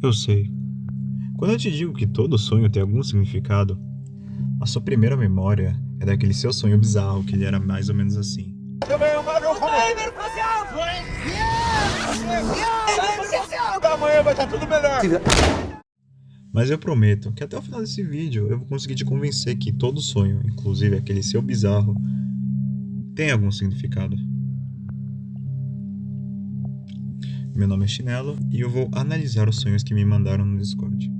Eu sei. Quando eu te digo que todo sonho tem algum significado, a sua primeira memória é daquele seu sonho bizarro, que ele era mais ou menos assim. Amanhã vai estar tudo melhor. Mas eu prometo que até o final desse vídeo eu vou conseguir te convencer que todo sonho, inclusive aquele seu bizarro, tem algum significado. Meu nome é Chinelo e eu vou analisar os sonhos que me mandaram no Discord.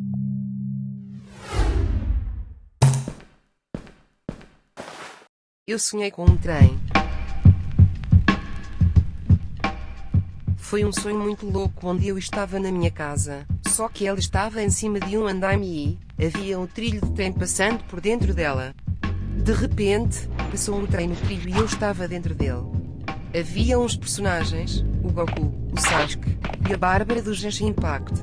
Eu sonhei com um trem. Foi um sonho muito louco onde eu estava na minha casa, só que ela estava em cima de um andaime e havia um trilho de trem passando por dentro dela. De repente, passou um trem no trilho e eu estava dentro dele. Havia uns personagens, o Goku, o Sasuke e a Bárbara do Genshin Impact.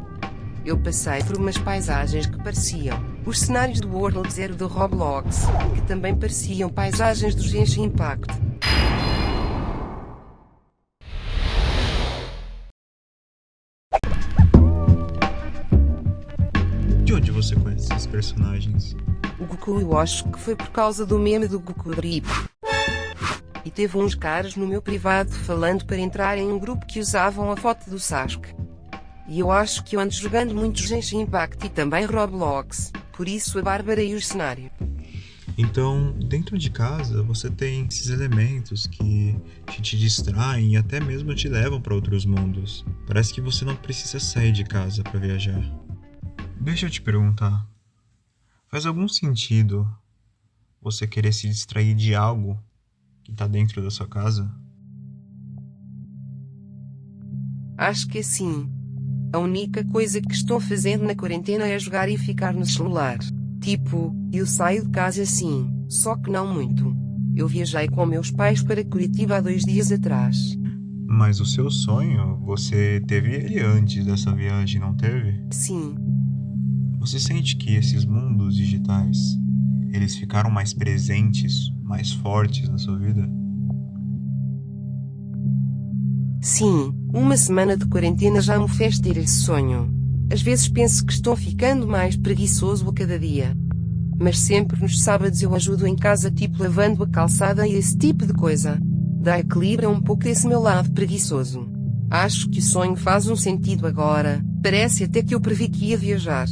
Eu passei por umas paisagens que pareciam os cenários do World Zero do Roblox, que também pareciam paisagens do Genshin Impact. De onde você conhece esses personagens? O Goku eu acho que foi por causa do meme do Goku Drip. E teve uns caras no meu privado falando para entrar em um grupo que usavam a foto do Sasuke. E eu acho que eu ando jogando muito Genshin Impact e também Roblox, por isso a Bárbara e o cenário. Então, dentro de casa, você tem esses elementos que te distraem e até mesmo te levam para outros mundos. Parece que você não precisa sair de casa para viajar. Deixa eu te perguntar, faz algum sentido você querer se distrair de algo que está dentro da sua casa? Acho que sim. A única coisa que estou fazendo na quarentena é jogar e ficar no celular. Tipo, eu saio de casa sim, só que não muito. Eu viajei com meus pais para Curitiba há 2 dias atrás. Mas o seu sonho, você teve ele antes dessa viagem, não teve? Sim, Você sente que esses mundos digitais, eles ficaram mais presentes, mais fortes na sua vida? sim, uma semana de quarentena já me fez ter esse sonho. Às vezes penso que estou ficando mais preguiçoso a cada dia. Mas sempre nos sábados eu ajudo em casa, tipo lavando a calçada e esse tipo de coisa. Dá equilíbrio um pouco esse meu lado preguiçoso. Acho que o sonho faz um sentido agora, parece até que eu previ que ia viajar.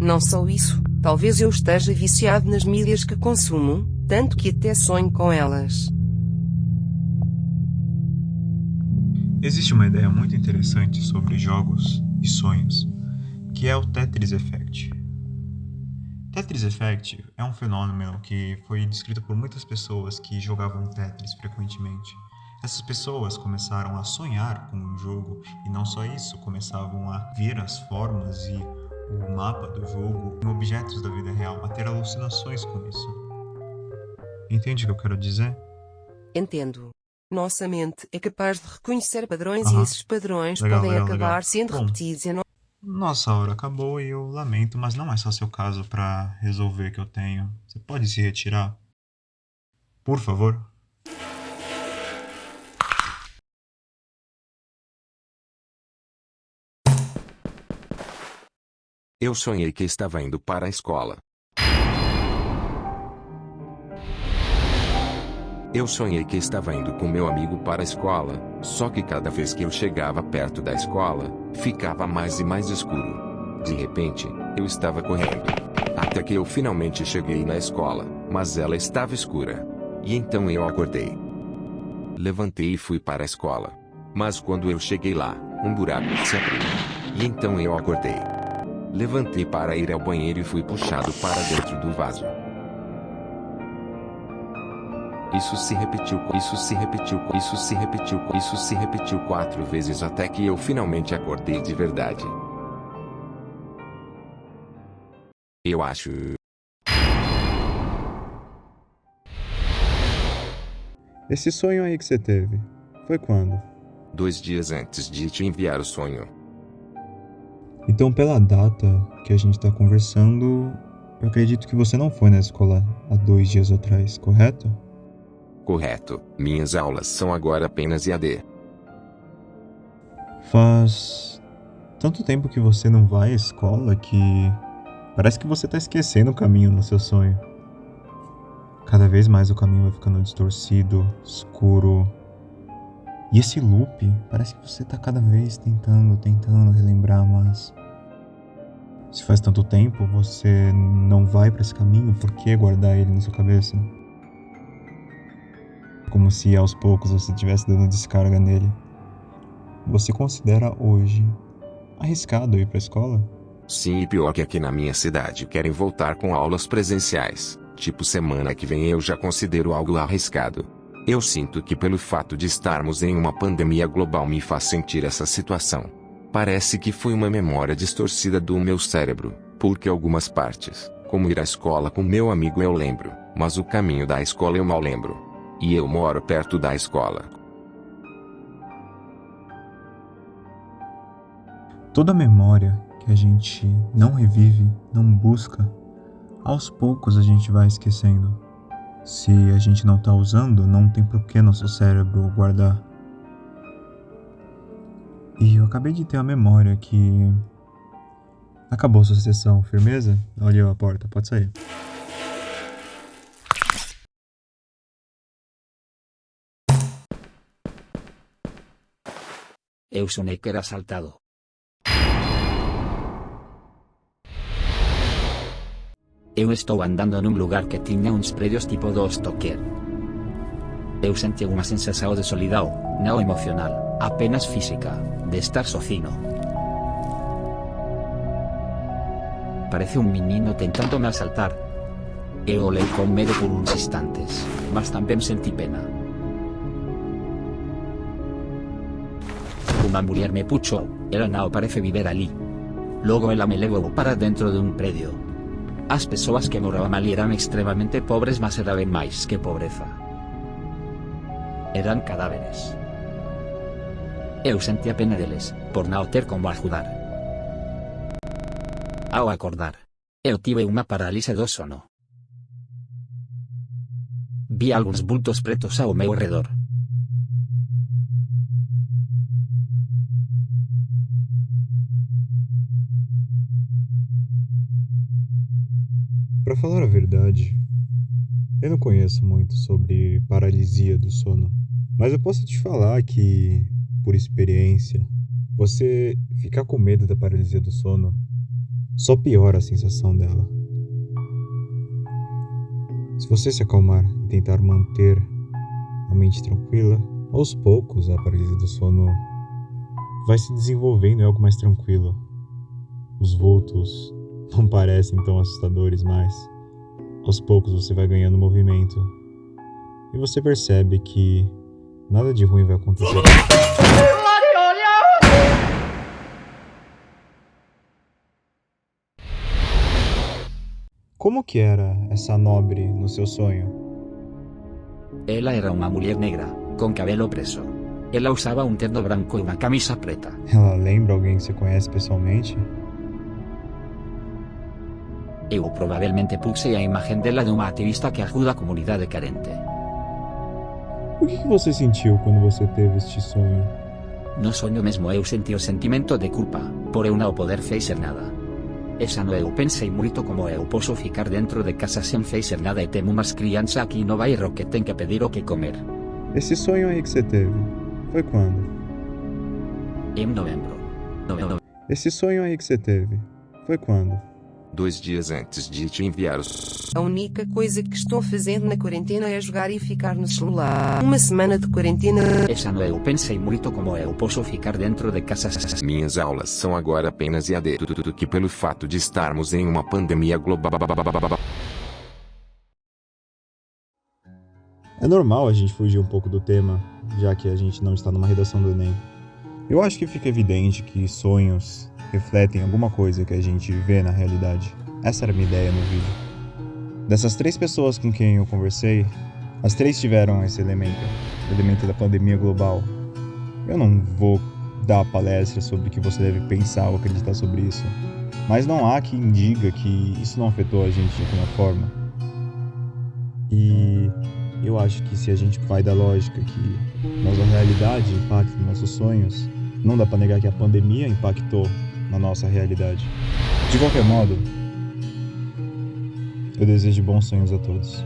Não só isso, talvez eu esteja viciado nas mídias que consumo, tanto que até sonho com elas. Existe uma ideia muito interessante sobre jogos e sonhos, que é o Tetris Effect. Tetris Effect é um fenômeno que foi descrito por muitas pessoas que jogavam Tetris frequentemente. Essas pessoas começaram a sonhar com o jogo e não só isso, começavam a ver as formas e o mapa do jogo em objetos da vida real, a ter alucinações com isso. Entende o que eu quero dizer? Entendo. Nossa mente é capaz de reconhecer padrões e Aham. esses padrões Legal, podem legal, acabar legal. sendo Bom, repetidos em nossa hora acabou e eu lamento, mas não é só seu caso para resolver que eu tenho. Você pode se retirar? Por favor? Eu sonhei que estava indo para a escola. Eu sonhei que estava indo com meu amigo para a escola, só que cada vez que eu chegava perto da escola, ficava mais e mais escuro. De repente, eu estava correndo. Até que eu finalmente cheguei na escola, mas ela estava escura. E então eu acordei. Levantei e fui para a escola. Mas quando eu cheguei lá, um buraco se abriu. E então eu acordei. Levantei para ir ao banheiro e fui puxado para dentro do vaso. Isso se repetiu 4 vezes até que eu finalmente acordei de verdade. Eu acho. Esse sonho aí que você teve, foi quando? 2 dias antes de te enviar o sonho. Então, pela data que a gente tá conversando, eu acredito que você não foi na escola há 2 dias atrás, correto? Correto. Minhas aulas são agora apenas EAD. Faz Tanto tempo que você não vai à escola que parece que você tá esquecendo o caminho no seu sonho. Cada vez mais o caminho vai ficando distorcido, escuro. E esse loop, parece que você tá cada vez tentando relembrar, mas se faz tanto tempo você não vai pra esse caminho, por que guardar ele na sua cabeça? Como se aos poucos você estivesse dando descarga nele. Você considera hoje arriscado ir pra escola? Sim, e pior que aqui na minha cidade querem voltar com aulas presenciais. Tipo, semana que vem eu já considero algo arriscado. Eu sinto que pelo fato de estarmos em uma pandemia global me faz sentir essa situação. Parece que foi uma memória distorcida do meu cérebro, porque algumas partes, como ir à escola com meu amigo eu lembro, mas o caminho da escola eu mal lembro. E eu moro perto da escola. Toda memória que a gente não revive, não busca, aos poucos a gente vai esquecendo. Se a gente não tá usando, não tem por que nosso cérebro guardar. E eu acabei de ter a memória que acabou sua sessão, firmeza? Olha a porta, pode sair. Eu sonei que era assaltado. Eu estou andando num lugar que tinha uns prédios tipo do Stoker. Eu senti uma sensação de solidão, não emocional, apenas física, de estar sozinho. Parece um menino tentando me assaltar. Eu olhei com medo por uns instantes, mas também senti pena. Uma mulher me puxou, ela não parece viver ali. Logo ela me levou para dentro de um prédio. As pessoas que moravam ali eram extremamente pobres, mas era bem mais que pobreza. Eram cadáveres. Eu sentia pena deles, por não ter como ajudar. Ao acordar, eu tive uma paralise do sono. Vi alguns bultos pretos ao meu redor. Pra falar a verdade, eu não conheço muito sobre paralisia do sono, mas eu posso te falar que, por experiência, você ficar com medo da paralisia do sono só piora a sensação dela. Se você se acalmar e tentar manter a mente tranquila, aos poucos a paralisia do sono vai se desenvolvendo em algo mais tranquilo. Os vultos não parecem tão assustadores mais. Aos poucos você vai ganhando movimento e você percebe que nada de ruim vai acontecer. Como que era essa nobre no seu sonho? Ela era uma mulher negra, com cabelo preso. Ela usava um terno branco e uma camisa preta. Ela lembra alguém que você conhece pessoalmente? Eu provavelmente puse a imagem dela de uma ativista que ajuda a comunidade carente. O que você sentiu quando você teve este sonho? No sonho mesmo eu senti o sentimento de culpa, por eu não poder fazer nada. Essa noite eu pensei muito como eu posso ficar dentro de casa sem fazer nada e temo umas crianças aqui no bairro que tem que pedir o que comer. Esse sonho aí que você teve, foi quando? Em novembro. Esse sonho aí que você teve, foi quando? 2 dias antes de te enviar A única coisa que estou fazendo na quarentena é jogar e ficar no celular. Uma semana de quarentena. Essa noite eu pensei muito como eu posso ficar dentro de casa. Minhas aulas são agora apenas EAD, que pelo fato de estarmos em uma pandemia global. É normal a gente fugir um pouco do tema, já que a gente não está numa redação do Enem. Eu acho que fica evidente que sonhos refletem alguma coisa que a gente vê na realidade. Essa era a minha ideia no vídeo. Dessas 3 pessoas com quem eu conversei, as 3 tiveram esse elemento, o elemento da pandemia global. Eu não vou dar palestra sobre o que você deve pensar ou acreditar sobre isso, mas não há quem diga que isso não afetou a gente de alguma forma. E eu acho que se a gente vai da lógica que nossa realidade impacta nossos sonhos, não dá pra negar que a pandemia impactou na nossa realidade. De qualquer modo, eu desejo bons sonhos a todos.